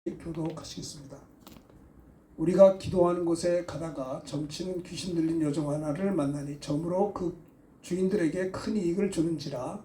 교독하시겠습니다. 우리가 기도하는 곳에 가다가 점치는 귀신 들린 여종 하나를 만나니 점으로 그 주인들에게 큰 이익을 주는지라.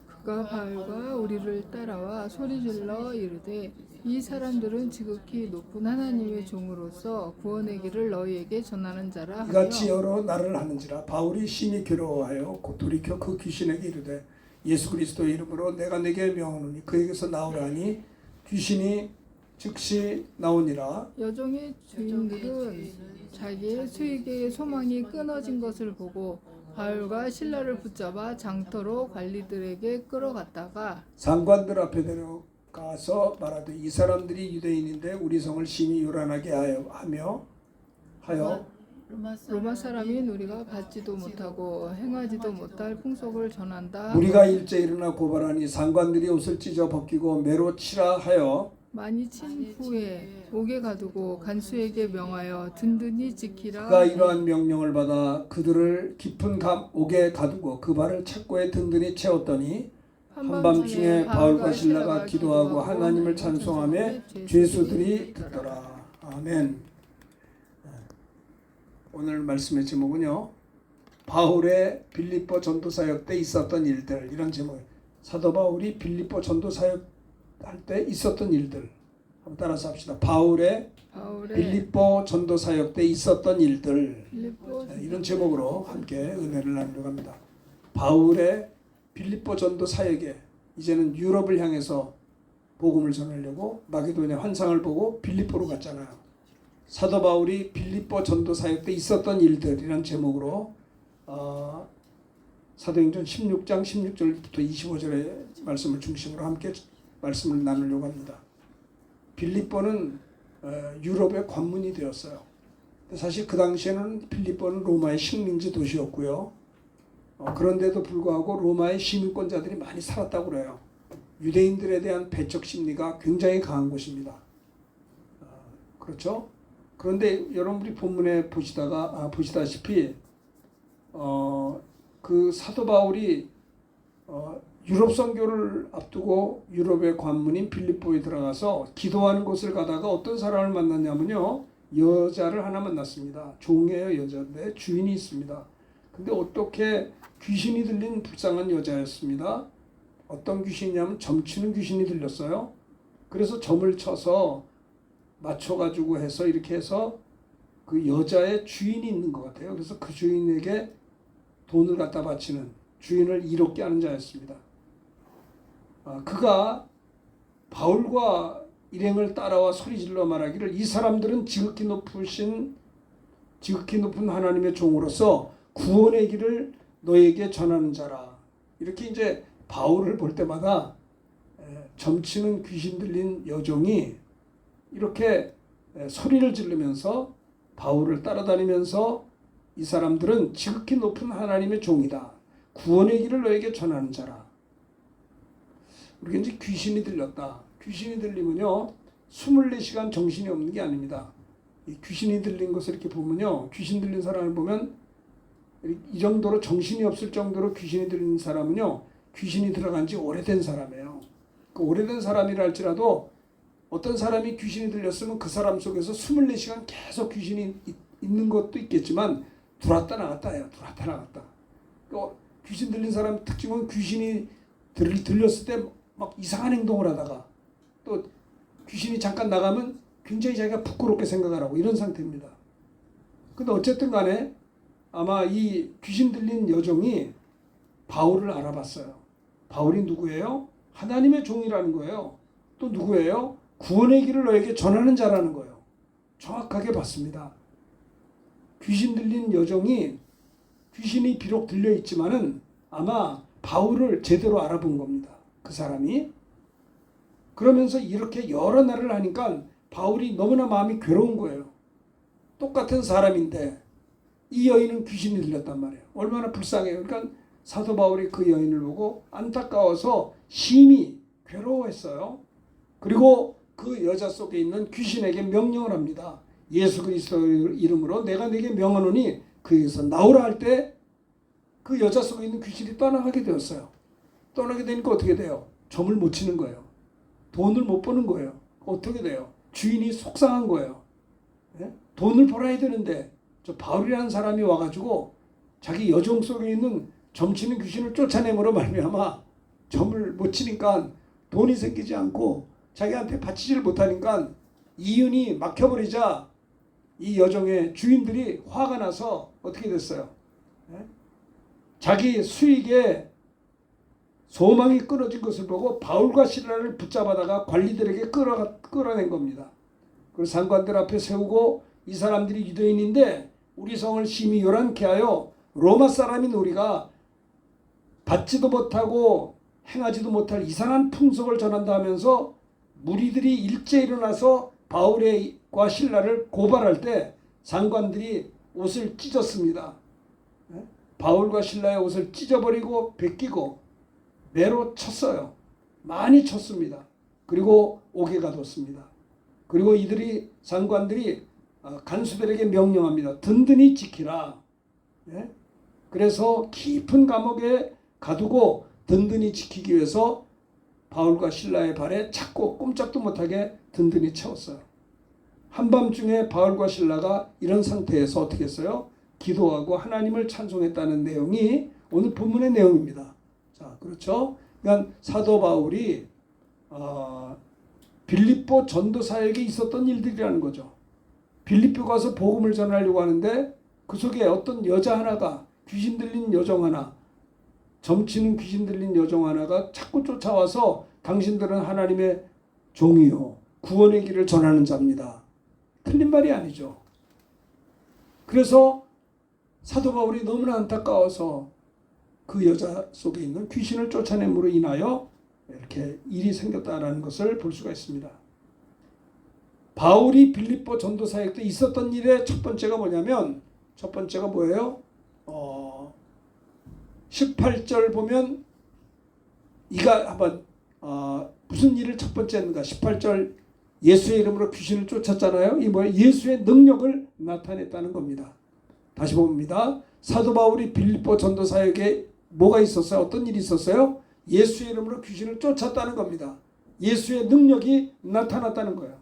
그가 바울과 우리를 따라와 소리질러 이르되 이 사람들은 지극히 높은 하나님의 종으로서 구원의 길을 너희에게 전하는 자라 하며 이같이 여러 날을 하는지라. 바울이 심히 괴로워하여 곧 돌이켜 그 귀신에게 이르되 예수 그리스도의 이름으로 내가 네게 명하노니 그에게서 나오라 하니 귀신이 즉시 나오니라. 여종의 주인들은 자기의 수익의 소망이 끊어진 것을 보고 바울과 실라를 붙잡아 장터로 관리들에게 끌어갔다가 상관들 앞에 데려가서 말하되 이 사람들이 유대인인데 우리 성을 심히 요란하게 하여 로마 사람인 우리가 받지도 못하고 행하지도 못할 풍속을 전한다. 우리가 일제 일어나 고발하니 상관들이 옷을 찢어 벗기고 매로 치라 하여 많이 친 후에 옥에 가두고 간수에게 명하여 든든히 지키라. 그가 이러한 명령을 받아 그들을 깊은 옥에 가두고 그 발을 착고에 든든히 채웠더니 한밤중에 바울과 실라가 기도하고 하나님을 찬송하며 죄수들이 듣더라. 아멘. 오늘 말씀의 제목은요, 바울의 빌립보 전도 사역 때 있었던 일들, 이런 제목. 사도 바울이 빌립보 전도 사역 할 때 있었던 일들 한번 따라서 합시다. 바울의 빌립보 전도 사역 때 있었던 일들, 이런 제목으로 함께 은혜를 나누려고 합니다. 바울의 빌립보 전도 사역에 이제는 유럽을 향해서 복음을 전하려고 마게도냐 환상을 보고 빌립보로 갔잖아요. 사도 바울이 빌립보 전도 사역 때 있었던 일들이라는 제목으로 사도행전 16장 16절부터 25절의 말씀을 중심으로 함께 말씀을 나누려고 합니다. 빌립보는 유럽의 관문이 되었어요. 사실 그 당시에는 빌립보는 로마의 식민지 도시였고요. 그런데도 불구하고 로마의 시민권자들이 많이 살았다고 그래요. 유대인들에 대한 배척 심리가 굉장히 강한 곳입니다. 그렇죠? 그런데 여러분들이 본문에 보시다시피 그 사도 바울이 유럽 선교를 앞두고 유럽의 관문인 빌립보에 들어가서 기도하는 곳을 가다가 어떤 사람을 만났냐면요, 여자를 하나 만났습니다. 종이에요. 여자인데 주인이 있습니다. 근데 어떻게 귀신이 들린 불쌍한 여자였습니다. 어떤 귀신이냐면 점치는 귀신이 들렸어요. 그래서 점을 쳐서 맞춰가지고 해서 이렇게 해서 그 여자의 주인이 있는 것 같아요. 그래서 그 주인에게 돈을 갖다 바치는, 주인을 이롭게 하는 자였습니다. 그가 바울과 일행을 따라와 소리질러 말하기를 이 사람들은 지극히 높은 하나님의 종으로서 구원의 길을 너에게 전하는 자라. 이렇게 이제 바울을 볼 때마다 점치는 귀신 들린 여종이 이렇게 소리를 지르면서 바울을 따라다니면서 이 사람들은 지극히 높은 하나님의 종이다. 구원의 길을 너에게 전하는 자라. 우리가 이제 귀신이 들렸다. 귀신이 들리면요, 24시간 정신이 없는 게 아닙니다. 이 귀신이 들린 것을 이렇게 보면요, 귀신 들린 사람을 보면 이 정도로 정신이 없을 정도로 귀신이 들린 사람은요, 귀신이 들어간 지 오래된 사람이에요. 그 오래된 사람이라 할지라도 어떤 사람이 귀신이 들렸으면 그 사람 속에서 24시간 계속 귀신이 있는 것도 있겠지만 들어왔다 나갔다 해요. 들어왔다 나갔다. 귀신 들린 사람 특징은 귀신이 들렸을 때 막 이상한 행동을 하다가 또 귀신이 잠깐 나가면 굉장히 자기가 부끄럽게 생각을 하고 이런 상태입니다. 근데 어쨌든 간에 아마 이 귀신 들린 여종이 바울을 알아봤어요. 바울이 누구예요? 하나님의 종이라는 거예요. 또 누구예요? 구원의 길을 너에게 전하는 자라는 거예요. 정확하게 봤습니다. 귀신 들린 여종이 귀신이 비록 들려 있지만은 아마 바울을 제대로 알아본 겁니다. 그 사람이. 그러면서 이렇게 여러 날을 하니까 바울이 너무나 마음이 괴로운 거예요. 똑같은 사람인데 이 여인은 귀신이 들렸단 말이에요. 얼마나 불쌍해요. 그러니까 사도 바울이 그 여인을 보고 안타까워서 심히 괴로워했어요. 그리고 그 여자 속에 있는 귀신에게 명령을 합니다. 예수 그리스도의 이름으로 내가 네게 명하노니 그에게서 나오라 할 때 그 여자 속에 있는 귀신이 떠나가게 되었어요. 떠나게 되니까 어떻게 돼요? 점을 못 치는 거예요. 돈을 못 버는 거예요. 어떻게 돼요? 주인이 속상한 거예요. 예? 돈을 벌어야 되는데 저 바울이라는 사람이 와가지고 자기 여종 속에 있는 점치는 귀신을 쫓아내므로 말미암아 점을 못 치니까 돈이 생기지 않고 자기한테 바치지를 못하니까 이윤이 막혀버리자 이 여종의 주인들이 화가 나서 어떻게 됐어요? 예? 자기 수익에 소망이 끊어진 것을 보고 바울과 실라를 붙잡아다가 관리들에게 끌어낸 겁니다. 그리고 상관들 앞에 세우고 이 사람들이 유대인인데 우리 성을 심히 요란케 하여 로마 사람인 우리가 받지도 못하고 행하지도 못할 이상한 풍속을 전한다 하면서 무리들이 일제히 일어나서 바울과 실라를 고발할 때 상관들이 옷을 찢었습니다. 바울과 실라의 옷을 찢어버리고 벗기고 매로 쳤어요. 많이 쳤습니다. 그리고 옥에 가뒀습니다. 그리고 이들이 상관들이 간수들에게 명령합니다. 든든히 지키라. 그래서 깊은 감옥에 가두고 든든히 지키기 위해서 바울과 실라의 발에 잡고 꼼짝도 못하게 든든히 채웠어요. 한밤중에 바울과 실라가 이런 상태에서 어떻게 했어요? 기도하고 하나님을 찬송했다는 내용이 오늘 본문의 내용입니다. 자, 그렇죠? 그러니까 사도 바울이 빌립보 전도 사역에 있었던 일들이라는 거죠. 빌립보 가서 복음을 전하려고 하는데 그 속에 어떤 여자 하나가 귀신 들린 여종 하나, 점치는 귀신 들린 여종 하나가 자꾸 쫓아와서 당신들은 하나님의 종이요 구원의 길을 전하는 자입니다. 틀린 말이 아니죠. 그래서 사도 바울이 너무나 안타까워서 그 여자 속에 있는 귀신을 쫓아냄으로 인하여 이렇게 일이 생겼다는 것을 볼 수가 있습니다. 바울이 빌립보 전도 사역 때 있었던 일의 첫 번째가 뭐냐면 첫 번째가 뭐예요? 18절 보면 이가 한번 무슨 일을 첫 번째 했는가? 18절 예수의 이름으로 귀신을 쫓았잖아요. 이 뭐예요? 예수의 능력을 나타냈다는 겁니다. 다시 봅니다. 사도 바울이 빌립보 전도 사역에 뭐가 있었어요? 어떤 일이 있었어요? 예수의 이름으로 귀신을 쫓았다는 겁니다. 예수의 능력이 나타났다는 거예요.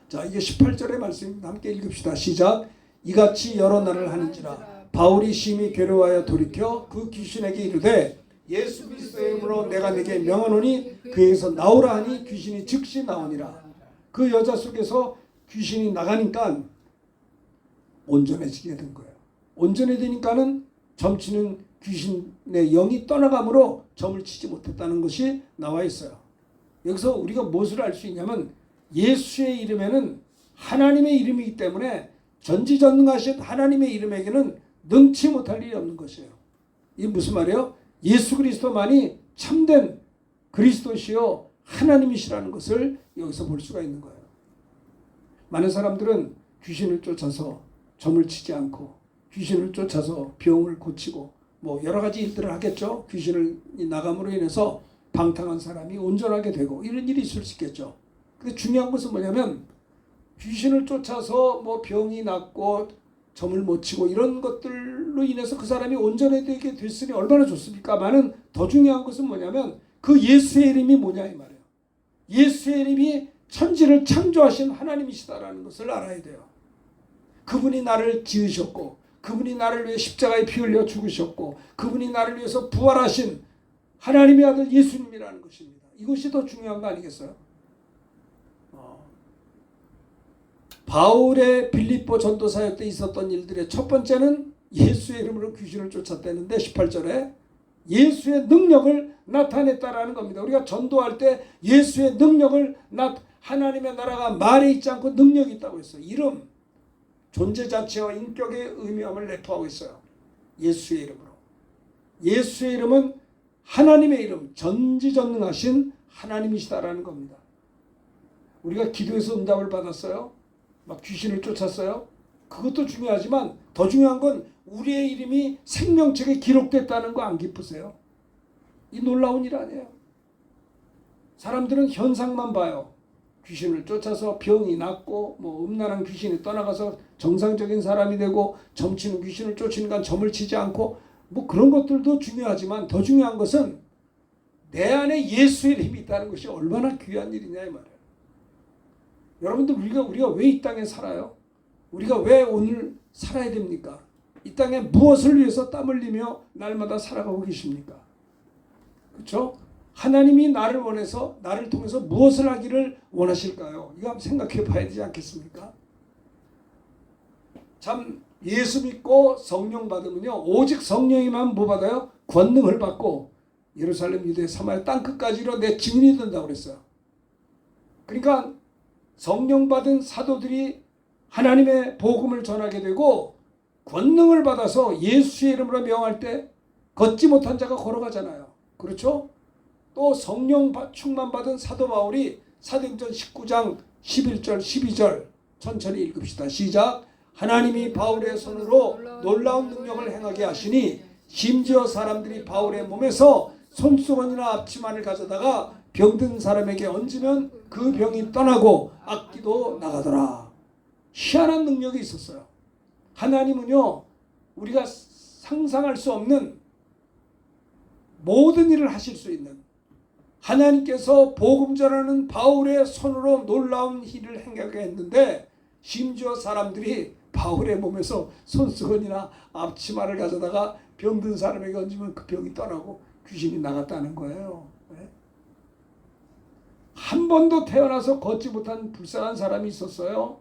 자, 이게 18절의 말씀입니다. 함께 읽읍시다. 시작. 이같이 여러 날을 하는지라 바울이 심히 괴로워하여 돌이켜 그 귀신에게 이르되 예수 그리스도의 이름으로 내가 네게 명하노니 그에게서 나오라 하니 귀신이 즉시 나오니라. 그 여자 속에서 귀신이 나가니까 온전해지게 된 거예요. 온전해지니까는 점치는 귀신의 영이 떠나가므로 점을 치지 못했다는 것이 나와 있어요. 여기서 우리가 무엇을 알 수 있냐면 예수의 이름에는 하나님의 이름이기 때문에 전지전능하신 하나님의 이름에게는 능치 못할 일이 없는 것이에요. 이게 무슨 말이에요? 예수 그리스도만이 참된 그리스도시요 하나님이시라는 것을 여기서 볼 수가 있는 거예요. 많은 사람들은 귀신을 쫓아서 점을 치지 않고 귀신을 쫓아서 병을 고치고 뭐 여러 가지 일들을 하겠죠. 귀신을 나감으로 인해서 방탕한 사람이 온전하게 되고 이런 일이 있을 수 있겠죠. 근데 중요한 것은 뭐냐면 귀신을 쫓아서 뭐 병이 낫고 점을 못 치고 이런 것들로 인해서 그 사람이 온전하게 됐으니 얼마나 좋습니까만은 더 중요한 것은 뭐냐면 그 예수의 이름이 뭐냐 이 말이에요. 예수의 이름이 천지를 창조하신 하나님이시다라는 것을 알아야 돼요. 그분이 나를 지으셨고 그분이 나를 위해 십자가에 피 흘려 죽으셨고 그분이 나를 위해서 부활하신 하나님의 아들 예수님이라는 것입니다. 이것이 더 중요한 거 아니겠어요? 바울의 빌립보 전도 사역 때 있었던 일들의 첫 번째는 예수의 이름으로 귀신을 쫓았다는데 18절에 예수의 능력을 나타냈다라는 겁니다. 우리가 전도할 때 예수의 능력을 하나님의 나라가 말에 있지 않고 능력이 있다고 했어요. 이름, 존재 자체와 인격의 의미함을 내포하고 있어요. 예수의 이름으로. 예수의 이름은 하나님의 이름, 전지전능하신 하나님이시다라는 겁니다. 우리가 기도해서 응답을 받았어요. 막 귀신을 쫓았어요. 그것도 중요하지만 더 중요한 건 우리의 이름이 생명책에 기록됐다는 거 안 기쁘세요? 이 놀라운 일 아니에요. 사람들은 현상만 봐요. 귀신을 쫓아서 병이 낫고 뭐 음란한 귀신이 떠나가서 정상적인 사람이 되고 점치는 귀신을 쫓으니까 점을 치지 않고 뭐 그런 것들도 중요하지만 더 중요한 것은 내 안에 예수의 힘이 있다는 것이 얼마나 귀한 일이냐 이 말이에요. 여러분들 우리가 왜 이 땅에 살아요? 우리가 왜 오늘 살아야 됩니까? 이 땅에 무엇을 위해서 땀 흘리며 날마다 살아가고 계십니까? 그렇죠? 하나님이 나를 원해서 나를 통해서 무엇을 하기를 원하실까요? 이거 한번 생각해 봐야 되지 않겠습니까? 참 예수 믿고 성령 받으면요, 오직 성령이만 뭐 받아요? 권능을 받고 예루살렘, 유대, 사마리아 땅끝까지로 내 증인이 된다고 그랬어요. 그러니까 성령 받은 사도들이 하나님의 복음을 전하게 되고 권능을 받아서 예수의 이름으로 명할 때 걷지 못한 자가 걸어가잖아요. 그렇죠? 또 성령 충만 받은 사도 바울이 사도행전 19장 11절 12절 천천히 읽읍시다. 시작. 하나님이 바울의 손으로 놀라운 능력을 행하게 하시니 심지어 사람들이 바울의 몸에서 손수건이나 앞치마를 가져다가 병든 사람에게 얹으면 그 병이 떠나고 악기도 나가더라. 희한한 능력이 있었어요. 하나님은요, 우리가 상상할 수 없는 모든 일을 하실 수 있는, 하나님께서 복음 전하는 바울의 손으로 놀라운 일을 행하게 했는데 심지어 사람들이 바울의 몸에서 손수건이나 앞치마를 가져다가 병든 사람에게 얹으면 그 병이 떠나고 귀신이 나갔다는 거예요. 네? 한 번도 태어나서 걷지 못한 불쌍한 사람이 있었어요.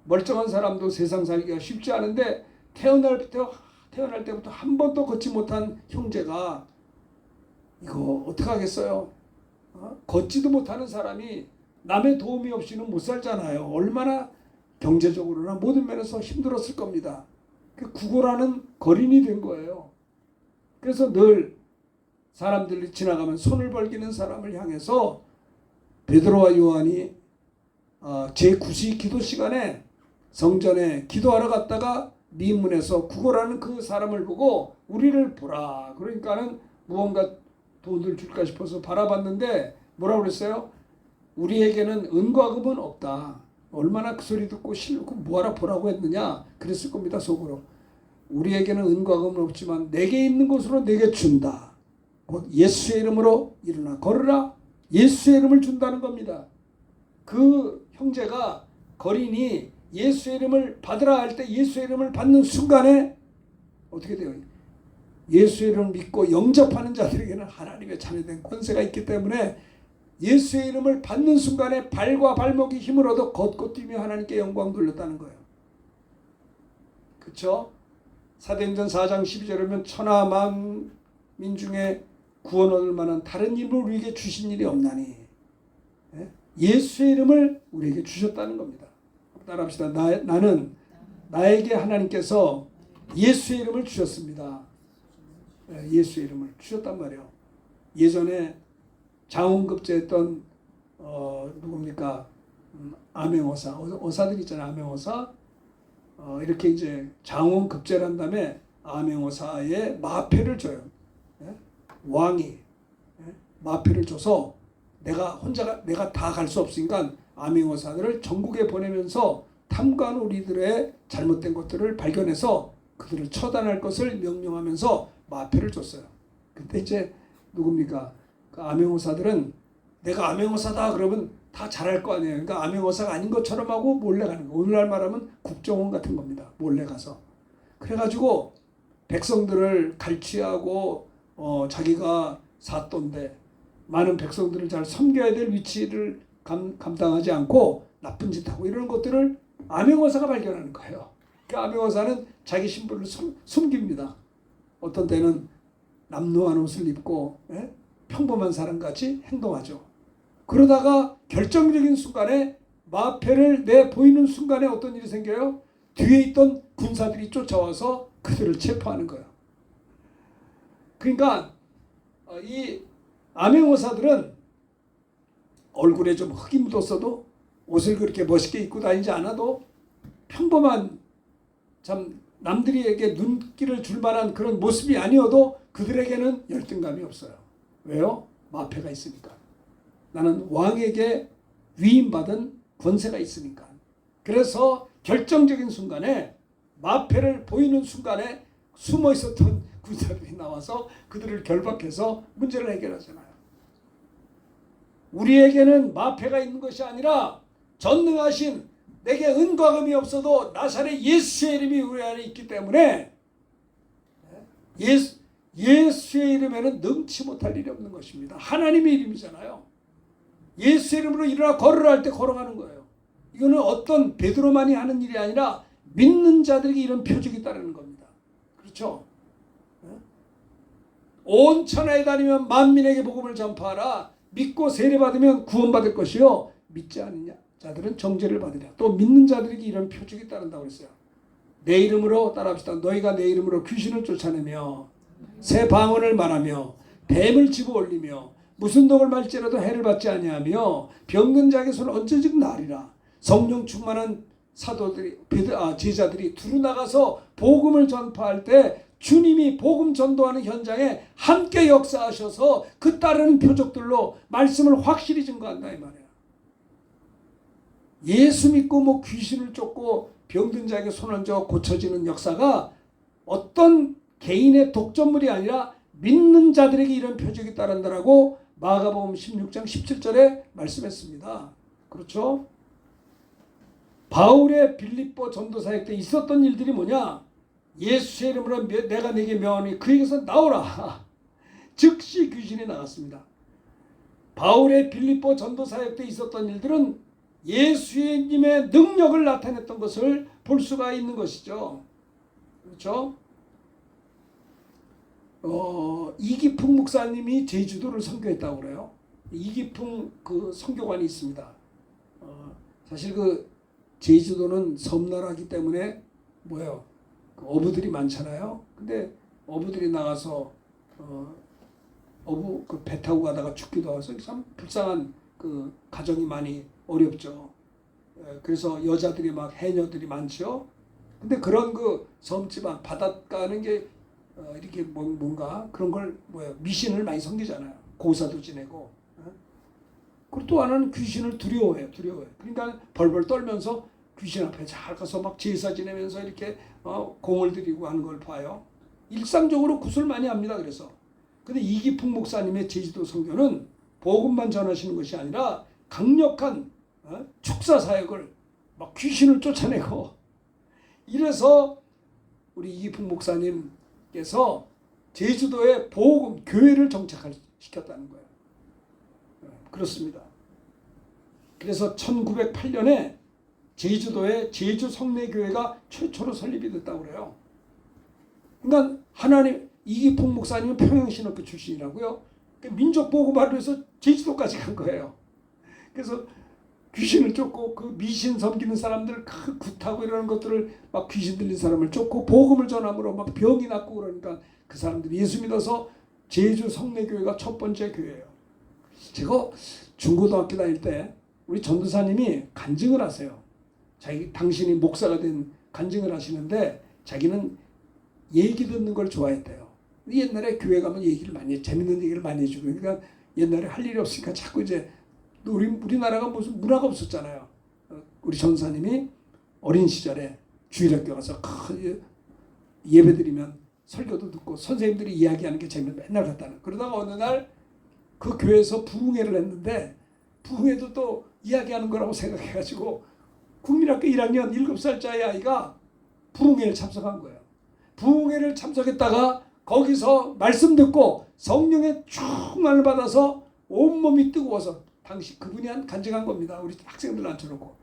멀쩡한 사람도 세상 살기가 쉽지 않은데 태어날 때부터 한 번도 걷지 못한 형제가 이거 어떡하겠어요? 걷지도 못하는 사람이 남의 도움이 없이는 못 살잖아요. 얼마나 경제적으로나 모든 면에서 힘들었을 겁니다. 구걸하는 거린이 된 거예요. 그래서 늘 사람들이 지나가면 손을 벌기는 사람을 향해서 베드로와 요한이 제9시 기도 시간에 성전에 기도하러 갔다가 미문에서 구걸하는 그 사람을 보고 우리를 보라. 그러니까는 무언가 돈을 줄까 싶어서 바라봤는데 뭐라고 그랬어요? 우리에게는 은과 금은 없다. 얼마나 그 소리 듣고 싫고 뭐하러 보라고 했느냐 그랬을 겁니다. 속으로. 우리에게는 은과 금은 없지만 내게 있는 것으로 내게 준다. 곧 예수의 이름으로 일어나 걸으라. 예수의 이름을 준다는 겁니다. 그 형제가 거린이 예수의 이름을 받으라 할 때 예수의 이름을 받는 순간에 어떻게 돼요? 예수의 이름을 믿고 영접하는 자들에게는 하나님의 참여된 권세가 있기 때문에 예수의 이름을 받는 순간에 발과 발목이 힘을 얻어 걷고 뛰며 하나님께 영광 돌렸다는 거예요. 그렇죠? 사도행전 4장 12절에 천하 만민 중에 구원 얻을 만한 다른 이름을 우리에게 주신 일이 없나니 예수의 이름을 우리에게 주셨다는 겁니다. 따라합시다. 나는 나에게 하나님께서 예수의 이름을 주셨습니다. 예수의 이름을 주셨단 말이에요. 예전에 장원급제했던 누굽니까? 암행어사, 어사들 있잖아요. 암행어사. 이렇게 이제 장원급제를 한 다음에 암행어사에 마패를 줘요. 왕이 마패를 줘서 내가 다 갈 수 없으니까 암행어사들을 전국에 보내면서 탐관 우리들의 잘못된 것들을 발견해서 그들을 처단할 것을 명령하면서 마패를 줬어요. 근데 이제 누굽니까? 그 암행어사들은 내가 암행어사다 그러면 다 잘할 거 아니에요. 그러니까 암행어사가 아닌 것처럼 하고 몰래 가는 거. 오늘날 말하면 국정원 같은 겁니다. 몰래 가서. 그래가지고 백성들을 갈취하고 자기가 사또인데 많은 백성들을 잘 섬겨야 될 위치를 감당하지 않고 나쁜 짓 하고 이런 것들을 암행어사가 발견하는 거예요. 그 암행어사는 자기 신분을 숨깁니다. 어떤 때는 남루한 옷을 입고 평범한 사람같이 행동하죠. 그러다가 결정적인 순간에 마패를 내보이는 순간에 어떤 일이 생겨요? 뒤에 있던 군사들이 쫓아와서 그들을 체포하는 거예요. 그러니까 이 암행어사들은 얼굴에 좀 흙이 묻었어도 옷을 그렇게 멋있게 입고 다니지 않아도 평범한 참 남들에게 눈길을 줄 만한 그런 모습이 아니어도 그들에게는 열등감이 없어요. 왜요? 마패가 있으니까. 나는 왕에게 위임받은 권세가 있으니까. 그래서 결정적인 순간에 마패를 보이는 순간에 숨어 있었던 군사들이 나와서 그들을 결박해서 문제를 해결하잖아요. 우리에게는 마패가 있는 것이 아니라 전능하신 내게 은과 금이 없어도 나사렛 예수의 이름이 우리 안에 있기 때문에 예수의 이름에는 능치 못할 일이 없는 것입니다. 하나님의 이름이잖아요. 예수의 이름으로 일어나 걸으라 할 때 걸어가는 거예요. 이거는 어떤 베드로만이 하는 일이 아니라 믿는 자들에게 이런 표적이 따르는 겁니다. 그렇죠? 온 천하에 다니면 만민에게 복음을 전파하라. 믿고 세례받으면 구원받을 것이요 믿지 않느냐 자들은 정죄를 받으랴. 또 믿는 자들에게 이런 표적이 따른다고 했어요. 내 이름으로 따라합시다. 너희가 내 이름으로 귀신을 쫓아내며 새 방언을 말하며 뱀을 집어올리며 무슨 독을 말지라도 해를 받지 아니하며 병든 자에게 손을 얹어지고 나으리라. 성령 충만한 사도들이 제자들이 두루 나가서 복음을 전파할 때 주님이 복음 전도하는 현장에 함께 역사하셔서 그 따르는 표적들로 말씀을 확실히 증거한다 이 말이야. 예수 믿고 뭐 귀신을 쫓고 병든 자에게 손을 얹어 고쳐지는 역사가 어떤 개인의 독점물이 아니라 믿는 자들에게 이런 표적이 따른다라고 마가복음 16장 17절에 말씀했습니다. 그렇죠? 바울의 빌립보 전도 사역 때 있었던 일들이 뭐냐? 예수의 이름으로 내가 네게 명하노니 그에게서 나오라. 즉시 귀신이 나갔습니다. 바울의 빌립보 전도 사역 때 있었던 일들은 예수님의 능력을 나타냈던 것을 볼 수가 있는 것이죠. 그렇죠? 이기풍 목사님이 제주도를 선교했다고 그래요. 이기풍 그 선교관이 있습니다. 사실 그 제주도는 섬나라이기 때문에 뭐예요? 그 어부들이 많잖아요. 근데 어부들이 나가서 어부 그 배 타고 가다가 죽기도 하고 참 불쌍한 그 가정이 많이 어렵죠. 그래서 여자들이 막 해녀들이 많죠. 근데 그런 그 섬지방 바닷가는 게 이렇게 뭔가 그런 걸 미신을 많이 섬기잖아요. 고사도 지내고. 그리고 또 하나는 귀신을 두려워해요. 그러니까 벌벌 떨면서 귀신 앞에 잘 가서 막 제사 지내면서 이렇게 공을 들이고 하는 걸 봐요. 일상적으로 굿을 많이 합니다. 그래서. 근데 이기풍 목사님의 제주도 선교는 복음만 전하시는 것이 아니라 강력한 축사 사역을 막 귀신을 쫓아내고 이래서 우리 이기풍 목사님께서 제주도에 복음 교회를 정착시켰다는 거예요. 그렇습니다. 그래서 1908년에 제주도에 제주 성례교회가 최초로 설립이 됐다고 그래요. 그러니까 하나님 이기풍 목사님은 평양신학교 출신이라고요. 민족 보고하러 해서 제주도까지 간 거예요. 그래서 귀신을 쫓고 그 미신 섬기는 사람들 그 굿하고 이러는 것들을 막 귀신 들린 사람을 쫓고 복음을 전함으로 막 병이 낫고 그러니까 그 사람들이 예수 믿어서 제주 성례교회가 첫 번째 교회예요. 제가 중고등학교 다닐 때 우리 전도사님이 간증을 하세요. 당신이 목사가 된 간증을 하시는데 자기는 얘기 듣는 걸 좋아했대요. 옛날에 교회 가면 얘기를 많이 재밌는 얘기를 많이 해주고 그러니까 옛날에 할 일이 없으니까 자꾸 이제 우리나라가 무슨 문화가 없었잖아요. 우리 전사님이 어린 시절에 주일학교 가서 예배드리면 설교도 듣고 선생님들이 이야기하는 게 재밌는 맨날 갔다는. 그러다가 어느 날 그 교회에서 부흥회를 했는데 부흥회도 또 이야기하는 거라고 생각해가지고 국민학교 1학년 7살짜리 아이가 부흥회를 참석한 거예요. 부흥회를 참석했다가 거기서 말씀 듣고 성령의 충만을 받아서 온몸이 뜨거워서 당시 그분이 간증한 겁니다. 우리 학생들 앉혀놓고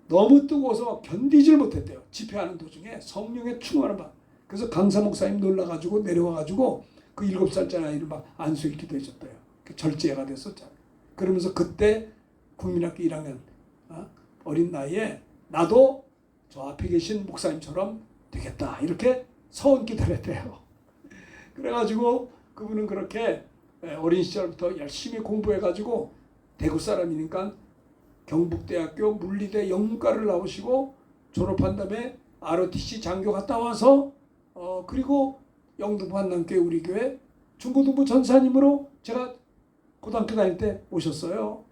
너무 뜨거워서 견디질 못했대요. 집회하는 도중에 성령의 충만을 받아. 그래서 강사 목사님 놀라가지고 내려와가지고 그 7살짜리 아이를 막 안수일 기도해줬대요. 절제가 됐었잖아요. 그러면서 그때 국민학교 1학년 어린 나이에 나도 저 앞에 계신 목사님처럼 되겠다 이렇게 서원 기도를 했대요. 그래가지고 그분은 그렇게 어린 시절부터 열심히 공부해가지고 대구 사람이니까 경북대학교 물리대 영문과를 나오시고 졸업한 다음에 ROTC 장교 갔다 와서 그리고 영등포 한남교회 우리 교회 중고등부 전사님으로 제가 고등학교 다닐 때 오셨어요.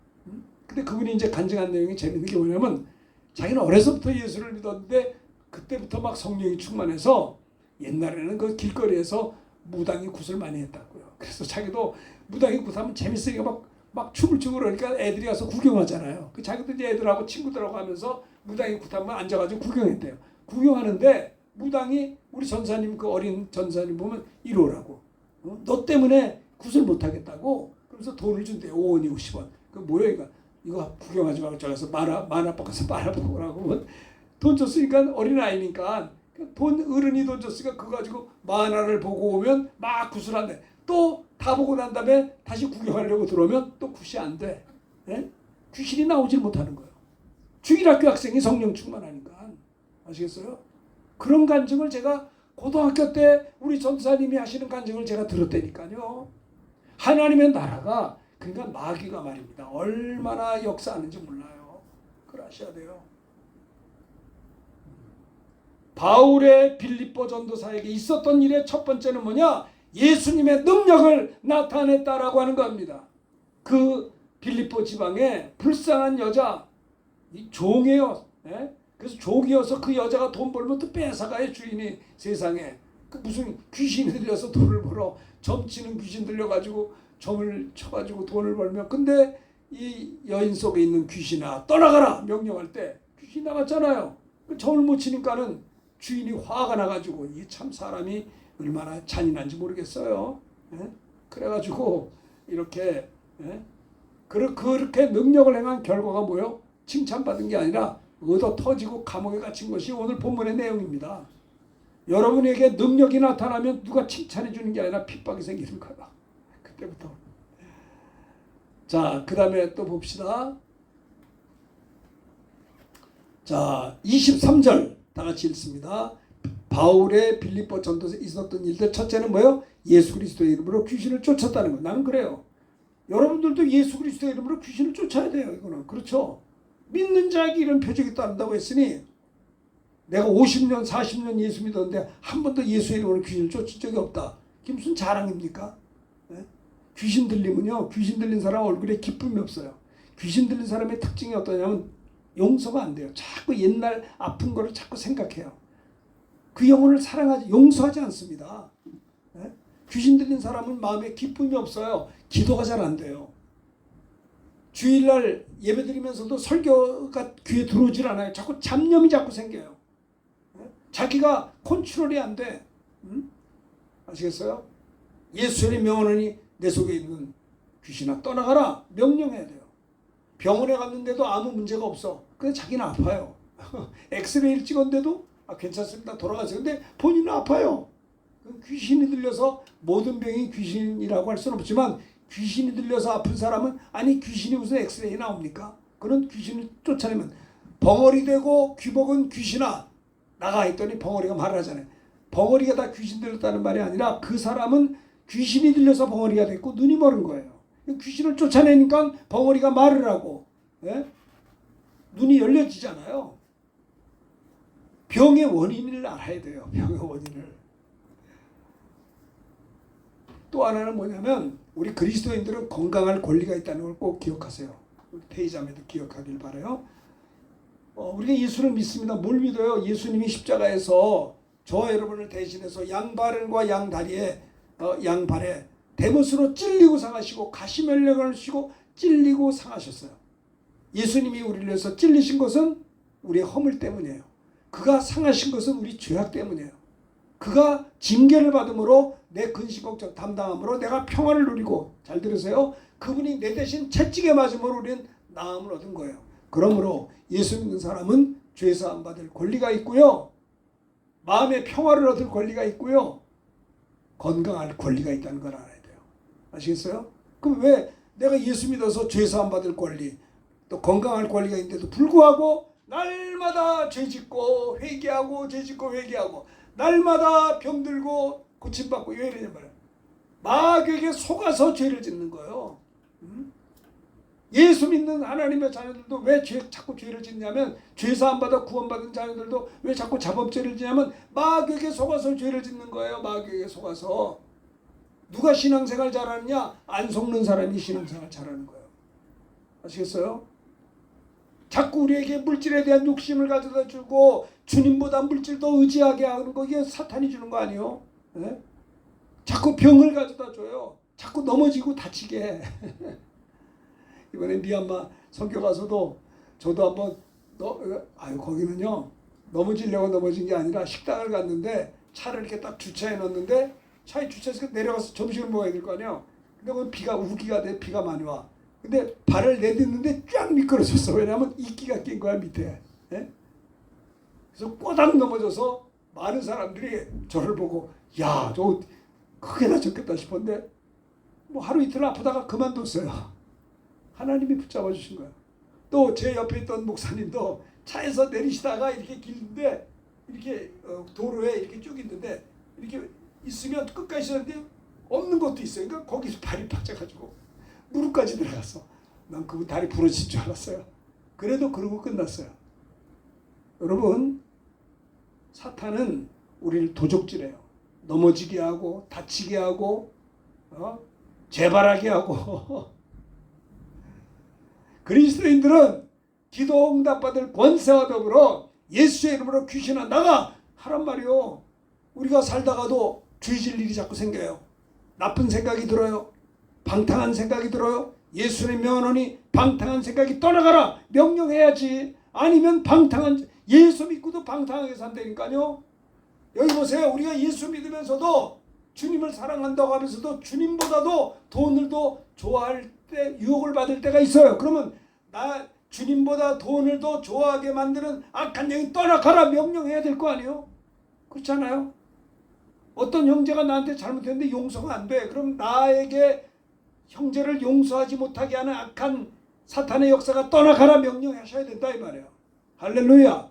근데 그분이 이제 간증한 내용이 재밌는 게 뭐냐면 자기는 어려서부터 예수를 믿었는데 그때부터 막 성령이 충만해서 옛날에는 그 길거리에서 무당이 굿을 많이 했다고요. 그래서 자기도 무당이 굿하면 재밌으니까 막 막 춤을 추고 그러니까 애들이 가서 구경하잖아요. 그 자기들 애들하고 친구들하고 하면서 무당이 굿하면 앉아가지고 구경했대요. 구경하는데 무당이 우리 전사님 그 어린 전사님 보면 이러라고. 너 때문에 굿을 못하겠다고. 그래서 돈을 준대요. 5원이 50원. 그 뭐야 이거 구경하지 말고 저기서 만화방 가서 만화 보라고. 돈 줬으니까 어린아이니까 돈 어른이 돈 줬으니까 그거 가지고 만화를 보고 오면 막 굿을 한대. 또 다 보고 난 다음에 다시 구경하려고 들어오면 또 굿이 안 돼. 예? 귀신이 나오질 못하는 거예요. 주일학교 학생이 성령 충만하니까. 아시겠어요? 그런 간증을 제가 고등학교 때 우리 전사님이 하시는 간증을 제가 들었다니까요. 하나님의 나라가 그러니까 마귀가 말입니다. 얼마나 역사하는지 몰라요. 그걸 아셔야 돼요. 바울의 빌립보 전도사에게 있었던 일의 첫 번째는 뭐냐? 예수님의 능력을 나타냈다라고 하는 겁니다. 그 빌립보 지방에 불쌍한 여자, 종이에요. 예? 그래서 종이어서 그 여자가 돈 벌면 또 뺏어가요. 주인이 세상에. 그 무슨 귀신이 들려서 돈을 벌어. 점치는 귀신 들려가지고 점을 쳐가지고 돈을 벌면. 근데 이 여인 속에 있는 귀신아 떠나가라 명령할 때 귀신 나갔잖아요. 그 점을 못 치니까는 주인이 화가 나가지고 이게 참 사람이 얼마나 잔인한지 모르겠어요. 예? 그래가지고 이렇게 예? 그렇게 능력을 행한 결과가 뭐요? 칭찬받은 게 아니라 얻어 터지고 감옥에 갇힌 것이 오늘 본문의 내용입니다. 여러분에게 능력이 나타나면 누가 칭찬해 주는 게 아니라 핍박이 생기는 거야. 그때부터. 자, 그 다음에 또 봅시다. 자, 23절 다 같이 읽습니다. 바울의 빌립보 전도에 있었던 일들 첫째는 뭐예요? 예수 그리스도의 이름으로 귀신을 쫓았다는 거. 나는 그래요. 여러분들도 예수 그리스도의 이름으로 귀신을 쫓아야 돼요. 이거는 그렇죠. 믿는 자에게 이런 표적이 따른다고 했으니 내가 50년 40년 예수 믿었는데 한 번도 예수의 이름으로 귀신을 쫓은 적이 없다. 이게 무슨 자랑입니까? 네? 귀신 들리면요. 귀신 들린 사람 얼굴에 기쁨이 없어요. 귀신 들린 사람의 특징이 어떠냐면 용서가 안 돼요. 자꾸 옛날 아픈 거를 자꾸 생각해요. 그 영혼을 사랑하지 용서하지 않습니다. 네? 귀신 들린 사람은 마음에 기쁨이 없어요. 기도가 잘 안 돼요. 주일날 예배드리면서도 설교가 귀에 들어오질 않아요. 자꾸 잡념이 자꾸 생겨요. 네? 자기가 컨트롤이 안 돼. 아시겠어요? 예수의 명언이 내 속에 있는 귀신아 떠나가라 명령해야 돼요. 병원에 갔는데도 아무 문제가 없어. 근데 자기는 아파요. 엑스레이를 찍었는데도 괜찮습니다. 돌아가세요. 근데 본인은 아파요. 귀신이 들려서 모든 병이 귀신이라고 할 수는 없지만 귀신이 들려서 아픈 사람은 아니 귀신이 무슨 엑스레이 나옵니까? 그런 귀신을 쫓아내면 벙어리 되고 귀복은 귀신아 나가 있더니 벙어리가 말을 하잖아요. 벙어리가 다 귀신 들렸다는 말이 아니라 그 사람은 귀신이 들려서 벙어리가 됐고 눈이 멀은 거예요. 귀신을 쫓아내니까 벙어리가 말을 하고 예? 눈이 열려지잖아요. 병의 원인을 알아야 돼요. 병의 원인을. 또 하나는 뭐냐면 우리 그리스도인들은 건강할 권리가 있다는 걸 꼭 기억하세요. 우리 태희자매도 기억하길 바라요. 우리가 예수를 믿습니다. 뭘 믿어요? 예수님이 십자가에서 저와 여러분을 대신해서 양발과 양다리에 양발에 대못으로 찔리고 상하시고 가시면력을 쓰고 찔리고 상하셨어요. 예수님이 우리를 위해서 찔리신 것은 우리의 허물 때문이에요. 그가 상하신 것은 우리 죄악 때문이에요. 그가 징계를 받음으로 내 근심 걱정 담당함으로 내가 평안을 누리고 잘 들으세요. 그분이 내 대신 채찍에 맞음으로 우리는 나음을 얻은 거예요. 그러므로 예수 믿는 사람은 죄사함 받을 권리가 있고요. 마음의 평화를 얻을 권리가 있고요. 건강할 권리가 있다는 걸 알아야 돼요. 아시겠어요? 그럼 왜 내가 예수 믿어서 죄사함 받을 권리 또 건강할 권리가 있는데도 불구하고 날마다 죄짓고 회개하고 죄짓고 회개하고 날마다 병들고 고침받고 왜 이러냐 말이야. 마귀에게 속아서 죄를 짓는 거예요. 예수 믿는 하나님의 자녀들도 왜 자꾸 죄를 짓냐면 죄사함 받아 구원받은 자녀들도 왜 자꾸 자범죄를 짓냐면 마귀에게 속아서 죄를 짓는 거예요. 마귀에게 속아서. 누가 신앙생활 잘하느냐? 안 속는 사람이 신앙생활 잘하는 거예요. 아시겠어요? 자꾸 우리에게 물질에 대한 욕심을 가져다 주고 주님보다 물질 더 의지하게 하는 거 이게 사탄이 주는 거 아니에요? 네? 자꾸 병을 가져다 줘요. 자꾸 넘어지고 다치게. 이번에 미얀마 선교 가서도 저도 한번 거기는요 넘어지려고 넘어진 게 아니라 식당을 갔는데 차를 이렇게 딱 주차해 놨는데 차에 주차해서 내려가서 점심을 먹어야 될 거 아니에요. 근데 거기 비가 우기가 돼 비가 많이 와. 근데 발을 내딛는데 쫙 미끄러졌어. 왜냐하면 이끼가 낀 거야 밑에. 예? 그래서 꼬당 넘어져서 많은 사람들이 저를 보고 야, 저 크게 다쳤겠다 싶었는데 뭐 하루 이틀 아프다가 그만뒀어요. 하나님이 붙잡아 주신 거예요. 또 제 옆에 있던 목사님도 차에서 내리시다가 이렇게 길인데 이렇게 도로에 이렇게 쭉 있는데 이렇게 있으면 끝까지 있었는데 없는 것도 있어요. 그러니까 거기서 발이 빠져가지고 무릎까지 들어갔어. 난 그분 다리 부러질 줄 알았어요. 그래도 그러고 끝났어요. 여러분, 사탄은 우리를 도적질해요. 넘어지게 하고 다치게 하고 재발하게 하고 그리스도인들은 기도 응답받을 권세와 더불어 예수의 이름으로 귀신아 나가 하란 말이요. 우리가 살다가도 죄질 일이 자꾸 생겨요. 나쁜 생각이 들어요. 방탕한 생각이 들어요. 예수의 명언이 방탕한 생각이 떠나가라 명령해야지. 아니면 방탕한 예수 믿고도 방탕하게 산다니까요. 여기 보세요. 우리가 예수 믿으면서도 주님을 사랑한다고 하면서도 주님보다도 돈을 더 좋아할 때 유혹을 받을 때가 있어요. 그러면 나 주님보다 돈을 더 좋아하게 만드는 악한 영이 떠나가라 명령해야 될 거 아니에요. 그렇잖아요. 어떤 형제가 나한테 잘못했는데 용서가 안 돼. 그럼 나에게 형제를 용서하지 못하게 하는 악한 사탄의 역사가 떠나가라 명령하셔야 된다 이 말이에요. 할렐루야.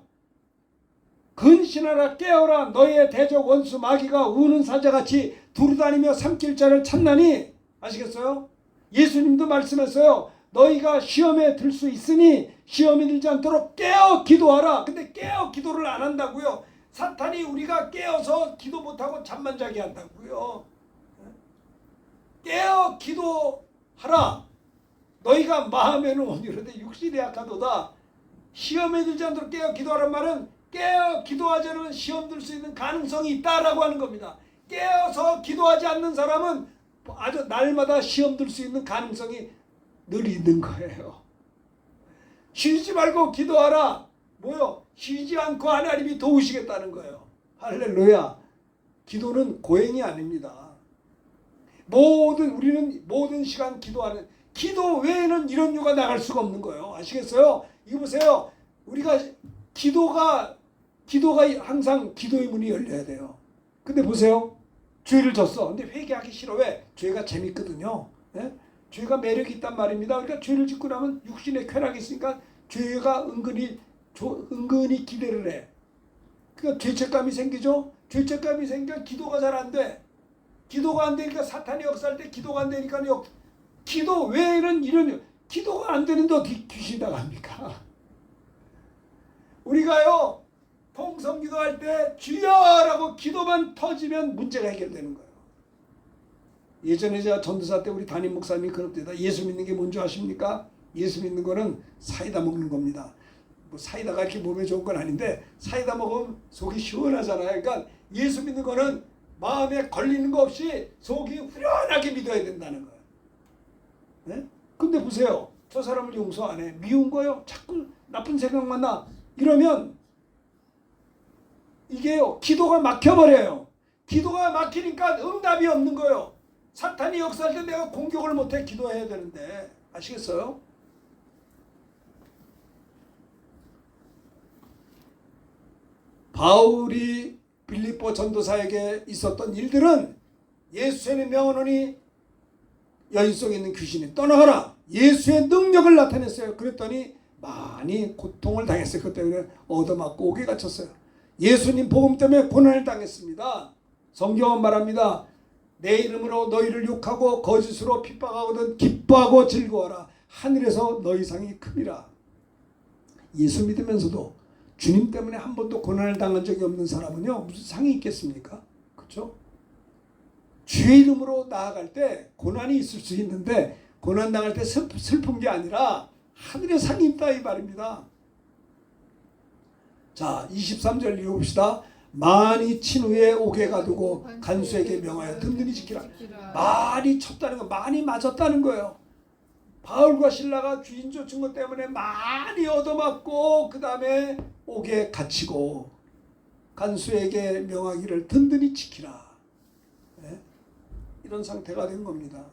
근신하라 깨어라 너희의 대적 원수 마귀가 우는 사자같이 두루다니며 삼킬 자를 찾나니 아시겠어요? 예수님도 말씀했어요. 너희가 시험에 들 수 있으니 시험에 들지 않도록 깨어 기도하라. 근데 깨어 기도를 안 한다고요. 사탄이 우리가 깨어서 기도 못하고 잠만 자게 한다고요. 깨어 기도하라. 너희가 마음에는 온유한데 육신이 약하도다. 시험에 들지 않도록 깨어 기도하란 말은 깨어 기도하지 않으면 시험 들 수 있는 가능성이 있다라고 하는 겁니다. 깨어서 기도하지 않는 사람은 아주 날마다 시험 들 수 있는 가능성이 늘 있는 거예요. 쉬지 말고 기도하라. 뭐요? 쉬지 않고 하나님이 도우시겠다는 거예요. 할렐루야. 기도는 고행이 아닙니다. 우리는 모든 시간 기도하는 기도 외에는 이런 유가 나갈 수가 없는 거예요. 아시겠어요? 이거 보세요. 우리가 기도가 항상 기도의 문이 열려야 돼요. 근데 보세요. 죄를 졌어. 근데 회개하기 싫어. 왜? 죄가 재밌거든요. 예? 죄가 매력이 있단 말입니다. 그러니까 죄를 짓고 나면 육신의 쾌락이 있으니까 죄가 은근히 기대를 해. 그러니까 죄책감이 생기죠. 죄책감이 생기니까 기도가 잘 안 돼. 기도가 안 되니까 사탄이 역사할 때 기도가 안 되니까요. 기도 외에는 기도가 안 되는데 어떻게 귀신 나갑니까? 우리가요 통성기도할 때 주여라고 기도만 터지면 문제가 해결되는 거예요. 예전에 제가 전도사 때 우리 담임 목사님이 그럽니다. 예수 믿는 게 뭔지 아십니까? 예수 믿는 거는 사이다 먹는 겁니다. 뭐 사이다가 이렇게 몸에 좋은 건 아닌데 사이다 먹으면 속이 시원하잖아요. 그러니까 예수 믿는 거는 마음에 걸리는 거 없이 속이 후련하게 믿어야 된다는 거예요. 네? 근데 보세요. 저 사람을 용서 안 해. 미운 거요. 자꾸 나쁜 생각만 나. 이러면 이게요. 기도가 막혀버려요. 기도가 막히니까 응답이 없는 거예요. 사탄이 역사할 때 내가 공격을 못해 기도해야 되는데 아시겠어요? 바울이 빌립보 전도사에게 있었던 일들은 예수의 명언이 여인 속에 있는 귀신이 떠나가라. 예수의 능력을 나타냈어요. 그랬더니 많이 고통을 당했어요. 그것 때문에 얻어맞고 옥에 갇혔어요. 예수님 복음 때문에 고난을 당했습니다. 성경은 말합니다. 내 이름으로 너희를 욕하고 거짓으로 핍박하거든 기뻐하고 즐거워하라. 하늘에서 너희 상이 큼이라. 예수 믿으면서도 주님 때문에 한 번도 고난을 당한 적이 없는 사람은요 무슨 상이 있겠습니까? 그렇죠? 주의 이름으로 나아갈 때 고난이 있을 수 있는데 고난 당할 때 슬픈 게 아니라 하늘의 상이 있다 이 말입니다. 자 23절 읽어봅시다. 많이 친 후에 옥에 가두고 간수에게 명하여 든든히 지키라. 많이 쳤다는 거, 많이 맞았다는 거예요. 바울과 신라가 주인 쫓은 것 때문에 많이 얻어맞고 그 다음에 옥에 갇히고 간수에게 명하기를 든든히 지키라. 네? 이런 상태가 된 겁니다.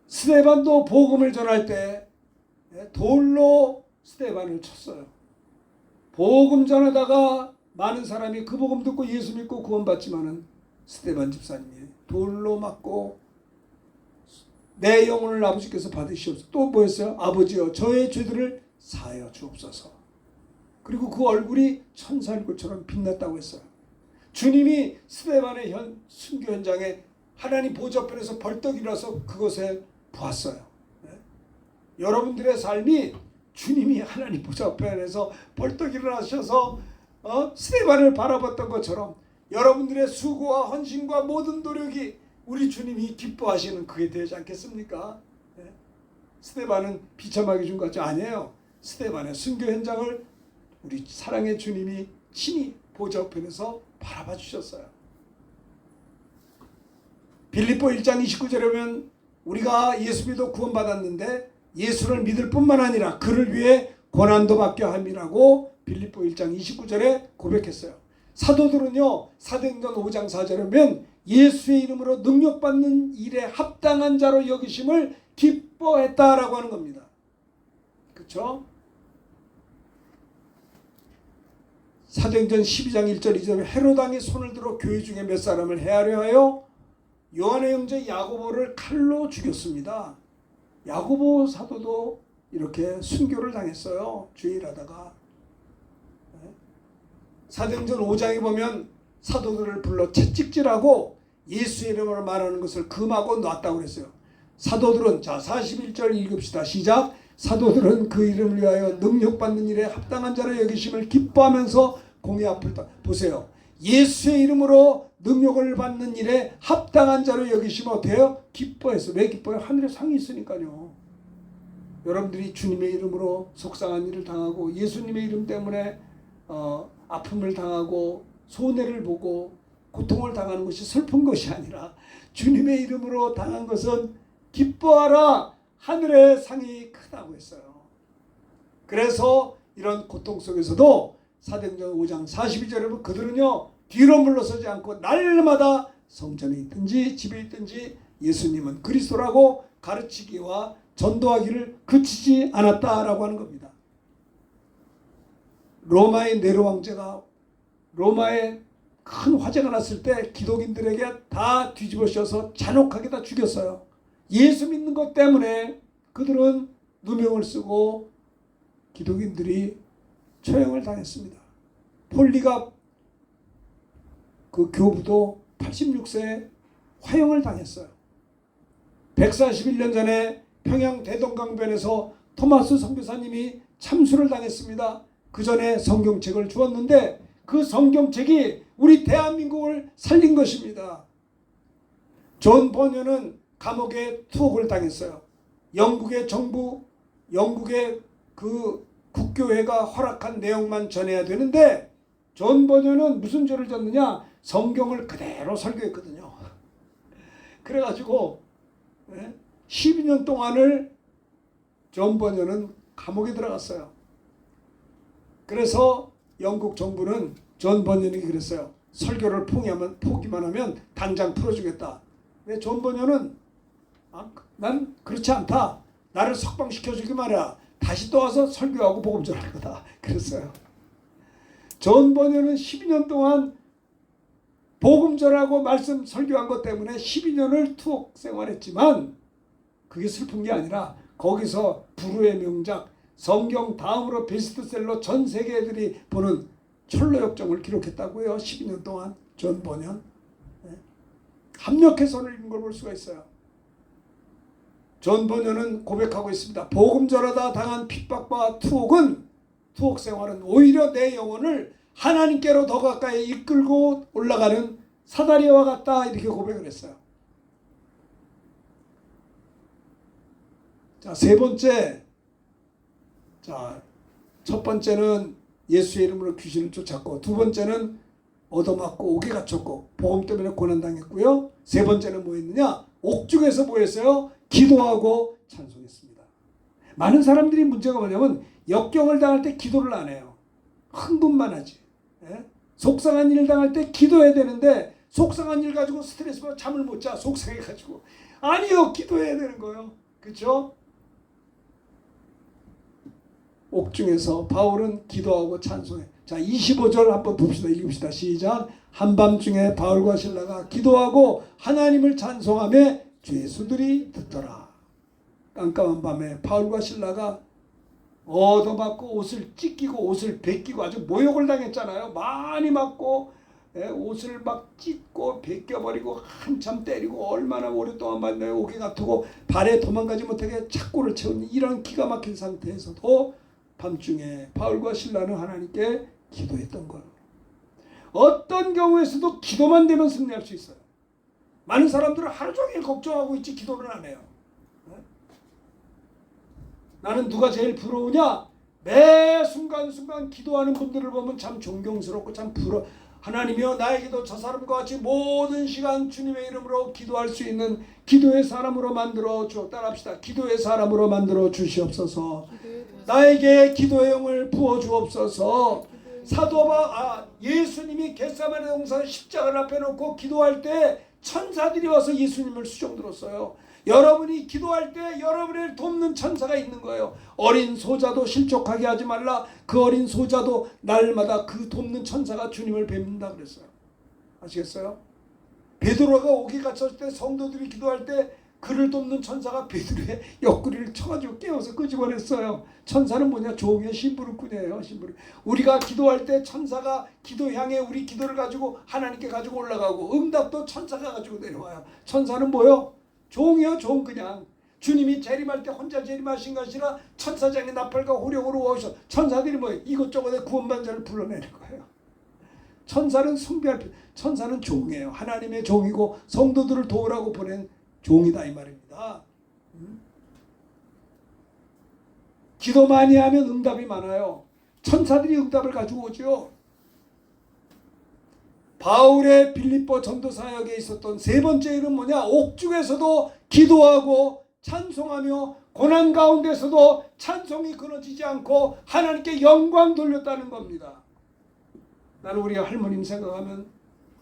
스데반도 복음을 전할 때 돌로 스데반을 쳤어요. 복음 전하다가 많은 사람이 그 복음 듣고 예수 믿고 구원받지만은 스데반 집사님이 돌로 맞고 내 영혼을 아버지께서 받으시옵소서. 또 뭐였어요? 아버지여 저의 죄들을 사하여 주옵소서. 그리고 그 얼굴이 천사 얼굴처럼 빛났다고 했어요. 주님이 스데반의 순교 현장에 하나님 보좌편에서 벌떡 일어서 그곳에 보았어요. 네? 여러분들의 삶이 주님이 하나님 보좌편에서 벌떡 일어나셔서 스데반을 바라봤던 것처럼 여러분들의 수고와 헌신과 모든 노력이 우리 주님이 기뻐하시는 그게 되지 않겠습니까? 네? 스데반은 비참하게 준 것이 아니에요. 스데반의 순교 현장을 우리 사랑의 주님이 친히 보좌편에서 바라봐 주셨어요. 빌립보 1장 29절에 보면 우리가 예수 믿어 구원받았는데 예수를 믿을 뿐만 아니라 그를 위해 고난도 받게 함이라고 빌립보 1장 29절에 고백했어요. 사도들은요 사도행전 5장 4절에 보면 예수의 이름으로 능력받는 일에 합당한 자로 여기심을 기뻐했다라고 하는 겁니다. 그렇죠? 사도행전 12장 1절 2절에 헤롯 왕이 손을 들어 교회 중에 몇 사람을 해하려 하여 요한의 형제 야고보를 칼로 죽였습니다. 야고보 사도도 이렇게 순교를 당했어요. 주일하다가. 사도행전 5장에 보면 사도들을 불러 채찍질하고 예수의 이름으로 말하는 것을 금하고 놨다고 그랬어요. 사도들은 자 41절 읽읍시다. 시작. 사도들은 그 이름을 위하여 능력받는 일에 합당한 자로 여기심을 기뻐하면서 공의 앞을 보세요. 예수의 이름으로 능력을 받는 일에 합당한 자로 여기시면 어때요? 기뻐해서. 왜 기뻐해요? 하늘에 상이 있으니까요. 여러분들이 주님의 이름으로 속상한 일을 당하고 예수님의 이름 때문에 아픔을 당하고 손해를 보고 고통을 당하는 것이 슬픈 것이 아니라 주님의 이름으로 당한 것은 기뻐하라. 하늘의 상이 크다고 했어요. 그래서 이런 고통 속에서도 사도행전 5장 42절에 보면 그들은요 뒤로 물러서지 않고 날마다 성전에 있든지 집에 있든지 예수님은 그리스도라고 가르치기와 전도하기를 그치지 않았다라고 하는 겁니다. 로마의 네로 왕제가 로마에 큰 화재가 났을 때 기독인들에게 다 뒤집어씌워서 잔혹하게 다 죽였어요. 예수 믿는 것 때문에 그들은 누명을 쓰고 기독인들이 처형을 당했습니다. 폴리갑 그 교부도 86세에 화형을 당했어요. 141년 전에 평양 대동강변에서 토마스 선교사님이 참수를 당했습니다. 그 전에 성경책을 주었는데 그 성경책이 우리 대한민국을 살린 것입니다. 존 버녀는 감옥에 투옥을 당했어요. 영국의 정부, 영국의 그 국교회가 허락한 내용만 전해야 되는데 존 버녀는 무슨 죄를 졌느냐? 성경을 그대로 설교했거든요. 그래가지고 12년 동안을 존 버녀는 감옥에 들어갔어요. 그래서 영국 정부는 존 버녀에게 그랬어요. 설교를 포기만 하면 당장 풀어주겠다. 근데 존 버녀는 난 그렇지 않다. 나를 석방시켜주기 말이야. 다시 또 와서 설교하고 복음 전할 거다. 그랬어요. 존 버녀는 12년 동안 복음 전하고 말씀 설교한 것 때문에 12년을 투옥 생활했지만 그게 슬픈 게 아니라 거기서 불후의 명작 성경 다음으로 베스트셀러 전 세계 애들이 보는 철로역정을 기록했다고요. 12년 동안 존 버녀 합력해서 읽은 걸 볼 수가 있어요. 존 버녀는 고백하고 있습니다. 복음 전하다 당한 핍박과 투옥 생활은 오히려 내 영혼을 하나님께로 더 가까이 이끌고 올라가는 사다리와 같다. 이렇게 고백을 했어요. 자, 세 번째. 자, 첫 번째는 예수의 이름으로 귀신을 쫓았고, 두 번째는 얻어맞고 옥에 갇혔고 복음 때문에 고난당했고요. 세 번째는 뭐 했느냐? 옥중에서 뭐 했어요? 기도하고 찬송했습니다. 많은 사람들이 문제가 뭐냐면 역경을 당할 때 기도를 안 해요. 흥분만 하지. 예? 속상한 일 당할 때 기도해야 되는데 속상한 일 가지고 스트레스 받아 잠을 못 자. 속상해가지고. 아니요. 기도해야 되는 거예요. 그렇죠? 옥중에서 바울은 기도하고 찬송해. 자, 25절 한번 봅시다. 읽읍시다. 시작. 한밤중에 바울과 실라가 기도하고 하나님을 찬송하며 죄수들이 듣더라. 깜깜한 밤에 바울과 실라가 얻어맞고 옷을 찢기고 옷을 벗기고 아주 모욕을 당했잖아요. 많이 맞고 옷을 막 찢고 벗겨버리고 한참 때리고 얼마나 오랫동안 만나요. 오개 같고 발에 도망가지 못하게 착고를 채운 이런 기가 막힌 상태에서도 밤중에 바울과 실라는 하나님께 기도했던 거예요. 어떤 경우에서도 기도만 되면 승리할 수 있어요. 많은 사람들은 하루 종일 걱정하고 있지 기도를 안 해요. 나는 누가 제일 부러우냐? 매 순간순간 기도하는 분들을 보면 참 존경스럽고 참 부러워. 하나님이여 나에게도 저 사람과 같이 모든 시간 주님의 이름으로 기도할 수 있는 기도의 사람으로 만들어 주옵소서. 따라합시다. 기도의 사람으로 만들어 주시옵소서. 나에게 기도의 영을 부어 주옵소서. 예수님이 겟세마네 동산 십자가를 앞에 놓고 기도할 때 천사들이 와서 예수님을 수종 들었어요. 여러분이 기도할 때 여러분을 돕는 천사가 있는 거예요. 어린 소자도 실족하게 하지 말라. 그 어린 소자도 날마다 그 돕는 천사가 주님을 뵙는다 그랬어요. 아시겠어요? 베드로가 오기 갇혔을 때 성도들이 기도할 때 그를 돕는 천사가 베드로의 옆구리를 쳐가지고 깨워서 끄집어냈어요. 천사는 뭐냐? 종의 심부름꾼이에요. 심부름. 우리가 기도할 때 천사가 기도 향해 우리 기도를 가지고 하나님께 가지고 올라가고 응답도 천사가 가지고 내려와요. 천사는 뭐요? 종이요. 종. 그냥 주님이 재림할 때 혼자 재림하신 것이라 천사장의 나팔과 호령으로 오셔. 천사들이 뭐예요? 이것저것에 구원받은 자를 불러내는 거예요. 천사는 숭배할 천사는 종이에요. 하나님의 종이고 성도들을 도우라고 보낸 종이다 이 말입니다. 기도 많이 하면 응답이 많아요. 천사들이 응답을 가지고 오죠. 바울의 빌립보 전도 사역에 있었던 세 번째 일은 뭐냐? 옥중에서도 기도하고 찬송하며 고난 가운데서도 찬송이 끊어지지 않고 하나님께 영광 돌렸다는 겁니다. 나는 우리 할머님 생각하면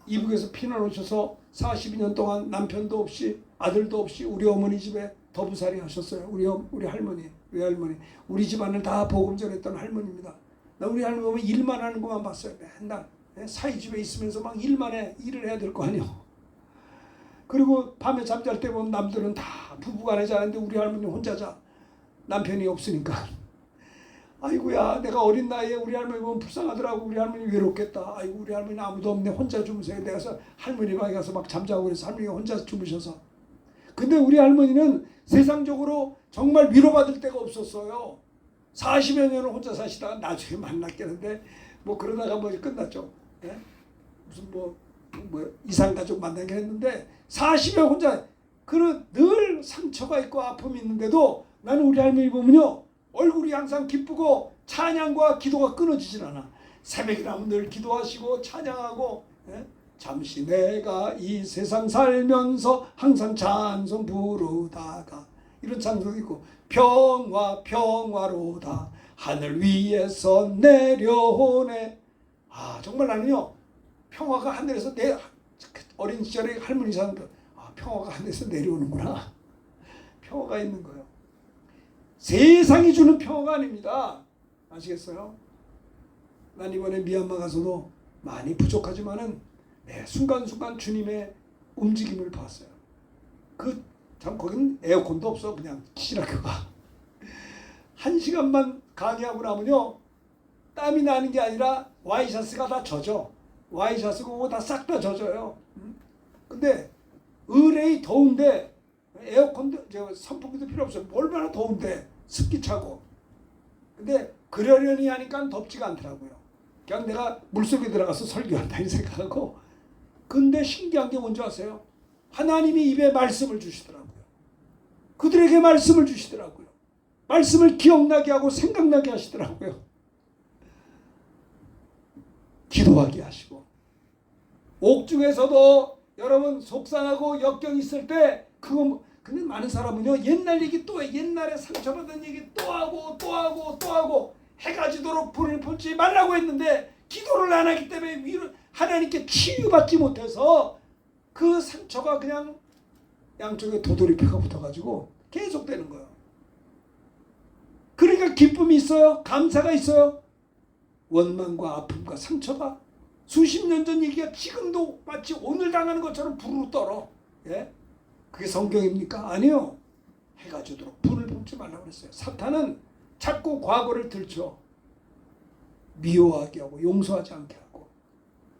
이북에서 피난 오셔서 42년 동안 남편도 없이 아들도 없이 우리 어머니 집에 더부살이 하셨어요. 우리 할머니, 외할머니. 우리 집안을 다 복음 전했던 할머니입니다. 나 우리 할머니 보면 일만 하는 것만 봤어요. 맨날 사이집에 있으면서 막 일을 해야 될 거 아니에요. 그리고 밤에 잠잘 때 보면 남들은 다 부부간에 자는데 우리 할머니 혼자 자. 남편이 없으니까. 아이고야, 내가 어린 나이에 우리 할머니 보면 불쌍하더라고. 우리 할머니 외롭겠다. 아이고, 우리 할머니 아무도 없네. 혼자 주무세요. 내가 할머니 방에 가서 막 잠자고 그래서 할머니가 혼자 주무셔서. 근데 우리 할머니는 세상적으로 정말 위로받을 데가 없었어요. 40여 년을 혼자 사시다가 나중에 만났겠는데 뭐 그러다가 뭐 끝났죠. 예? 무슨 뭐 이상가족 만나긴 했는데 40여 혼자 늘 상처가 있고 아픔이 있는데도 나는 우리 할머니 보면요. 얼굴이 항상 기쁘고 찬양과 기도가 끊어지질 않아. 새벽이라면 늘 기도하시고 찬양하고 잠시 내가 이 세상 살면서 항상 찬송 부르다가 이런 찬송이 있고 평화로다 하늘 위에서 내려오네. 정말 나는요 평화가 하늘에서 어린 시절에 할머니 사는데 평화가 하늘에서 내려오는구나. 평화가 있는 거예요. 세상이 주는 평화가 아닙니다. 아시겠어요? 난 이번에 미얀마 가서도 많이 부족하지만은 순간순간 주님의 움직임을 봤어요. 거긴 에어컨도 없어. 그냥 기시락교가 1시간만 강의하고 나면요 땀이 나는 게 아니라 와이셔츠가 다 젖어. 와이셔츠고 다 싹 다 젖어요. 근데 의뢰이 더운데 에어컨도 선풍기도 필요 없어요. 얼마나 더운데 습기 차고. 근데 그러려니 하니까 덥지가 않더라고요. 그냥 내가 물속에 들어가서 설교한다 이 생각하고. 근데 신기한 게 뭔지 아세요? 하나님이 입에 말씀을 주시더라고요. 그들에게 말씀을 주시더라고요. 말씀을 기억나게 하고 생각나게 하시더라고요. 기도하게 하시고. 옥중에서도 여러분 속상하고 역경이 있을 때 근데 많은 사람은요 옛날 얘기 또 해. 옛날에 상처받은 얘기 또 하고 해가 지도록 불을 붙지 말라고 했는데 기도를 안 하기 때문에 하나님께 치유받지 못해서 그 상처가 그냥 양쪽에 도돌이표가 붙어가지고 계속 되는 거예요. 그러니까 기쁨이 있어요? 감사가 있어요? 원망과 아픔과 상처가 수십 년 전 얘기가 지금도 마치 오늘 당하는 것처럼 부르르 떨어. 예? 그게 성경입니까? 아니요. 해가 지도록 불을 뿜지 말라고 그랬어요. 사탄은 자꾸 과거를 들춰 미워하게 하고 용서하지 않게 하고.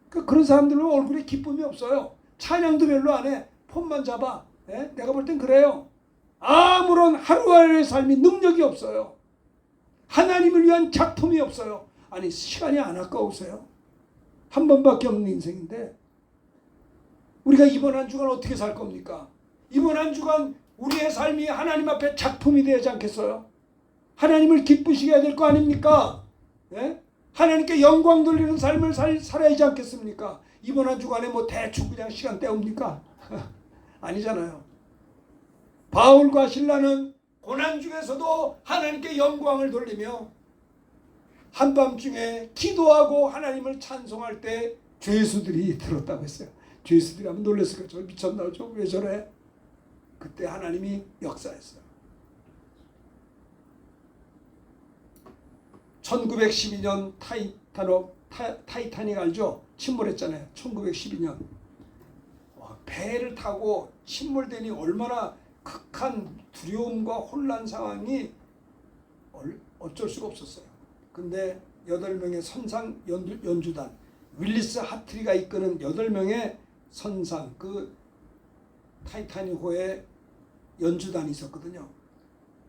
그런 사람들은 얼굴에 기쁨이 없어요. 찬양도 별로 안 해. 폰만 잡아. 예? 내가 볼 땐 그래요. 아무런 하루하루의 삶이 능력이 없어요. 하나님을 위한 작품이 없어요. 아니 시간이 안 아까우세요? 한 번밖에 없는 인생인데 우리가 이번 한 주간 어떻게 살 겁니까? 이번 한 주간 우리의 삶이 하나님 앞에 작품이 되지 않겠어요? 하나님을 기쁘시게 해야 될 거 아닙니까? 예? 하나님께 영광 돌리는 삶을 살아야지 않겠습니까? 이번 한 주간에 뭐 대충 그냥 시간 때웁니까? 아니잖아요. 바울과 실라는 고난 중에서도 하나님께 영광을 돌리며 한밤중에 기도하고 하나님을 찬송할 때 죄수들이 들었다고 했어요. 죄수들이 하면 놀랐을 거예요. 저 미쳤나? 저 왜 저래? 그때 하나님이 역사했어요. 1912년 타이타닉 알죠? 침몰했잖아요. 1912년. 배를 타고 침몰되니 얼마나 극한 두려움과 혼란 상황이 어쩔 수가 없었어요. 근데 8명의 선상 연주단 윌리스 하트리가 이끄는 8명의 선상 그 타이타닉호의 연주단이 있었거든요.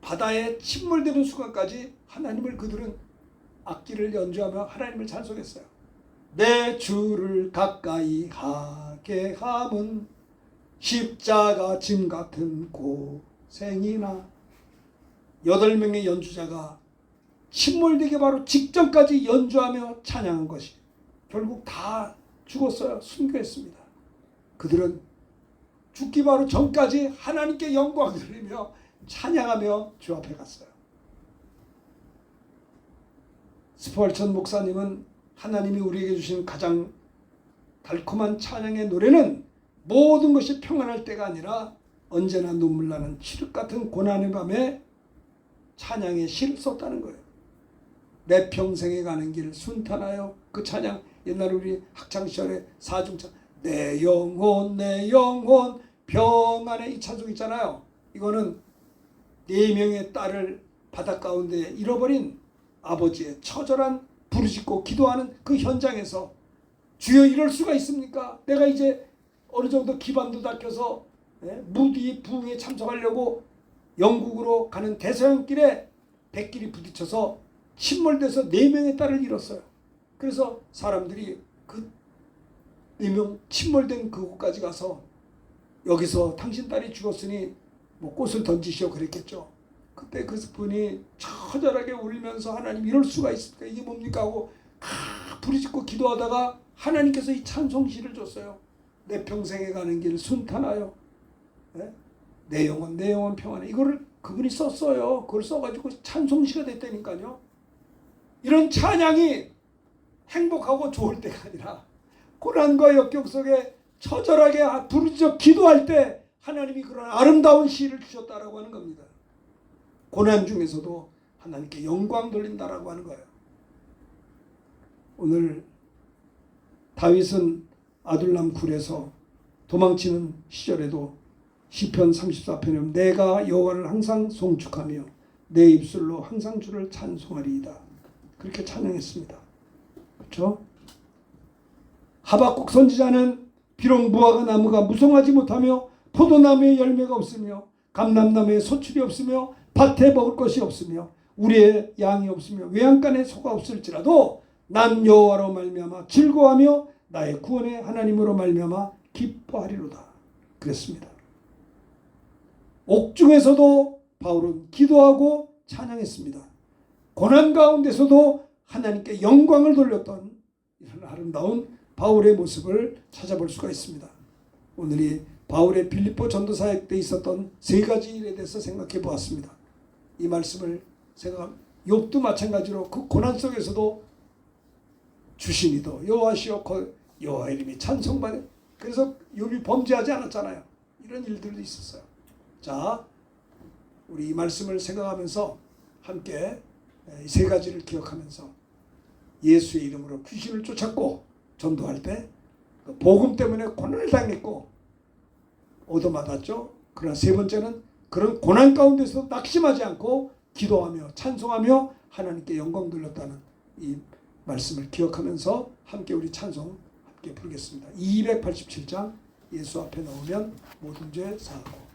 바다에 침몰되는 순간까지 하나님을 그들은 악기를 연주하며 하나님을 찬송했어요. 내 주를 가까이 하게 함은 십자가 짐 같은 고생이나. 8명의 연주자가 침몰되기 바로 직전까지 연주하며 찬양한 것이 결국 다 죽었어요. 순교했습니다. 그들은 죽기 바로 전까지 하나님께 영광을 돌리며 찬양하며 주 앞에 갔어요. 스펄전 목사님은 하나님이 우리에게 주신 가장 달콤한 찬양의 노래는 모든 것이 평안할 때가 아니라 언제나 눈물 나는 칠흑 같은 고난의 밤에 찬양의 시를 썼다는 거예요. 내 평생에 가는 길 순탄하여. 그 찬양 옛날 우리 학창시절에 사중찬 내 영혼 평안해 이 찬송 있잖아요. 이거는 4명의 딸을 바닷 가운데 잃어버린 아버지의 처절한 부르짖고 기도하는 그 현장에서 주여 이럴 수가 있습니까? 내가 이제 어느 정도 기반도 닦여서 무디 부흥에 참석하려고 영국으로 가는 대서양길에 백길이 부딪혀서 침몰돼서 4명의 딸을 잃었어요. 그래서 사람들이 그 4명 침몰된 그곳까지 가서 여기서 당신 딸이 죽었으니 뭐 꽃을 던지시오 그랬겠죠. 그때 그 분이 처절하게 울면서 하나님 이럴 수가 있을까 이게 뭡니까 하고 부르짖고 기도하다가 하나님께서 이 찬송시를 줬어요. 내 평생에 가는 길 순탄하여. 내 영혼 평안해. 이거를 그분이 썼어요. 그걸 써가지고 찬송시가 됐다니까요. 이런 찬양이 행복하고 좋을 때가 아니라 고난과 역경 속에 처절하게 부르짖어 기도할 때 하나님이 그런 아름다운 시를 주셨다라고 하는 겁니다. 고난 중에서도 하나님께 영광 돌린다라고 하는 거예요. 오늘 다윗은 아둘람 굴에서 도망치는 시절에도 시편 34편에 내가 여호와를 항상 송축하며 내 입술로 항상 주를 찬송하리이다. 그렇게 찬양했습니다. 그렇죠? 하박국 선지자는 비록 무화과 나무가 무성하지 못하며 포도나무에 열매가 없으며 감람나무에 소출이 없으며 밭에 먹을 것이 없으며 우리의 양이 없으며 외양간에 소가 없을지라도 난 여호와로 말미암아 즐거워하며 나의 구원의 하나님으로 말미암아 기뻐하리로다. 그랬습니다. 옥중에서도 바울은 기도하고 찬양했습니다. 고난 가운데서도 하나님께 영광을 돌렸던 이런 아름다운 바울의 모습을 찾아볼 수가 있습니다. 오늘이 바울의 빌립보 전도사역 때 있었던 세 가지 일에 대해서 생각해 보았습니다. 이 말씀을 생각하면 욥도 마찬가지로 그 고난 속에서도 주시니도 여호와시여 여호와 이름이 찬송받네. 그래서 욥이 범죄하지 않았잖아요. 이런 일들도 있었어요. 자, 우리 이 말씀을 생각하면서 함께 이 세 가지를 기억하면서 예수의 이름으로 귀신을 쫓았고 전도할 때 복음 때문에 고난을 당했고 얻어맞았죠. 그러나 세 번째는 그런 고난 가운데서 낙심하지 않고 기도하며 찬송하며 하나님께 영광 돌렸다는 이 말씀을 기억하면서 함께 우리 찬송 함께 부르겠습니다. 287장 예수 앞에 나오면 모든 죄 사하고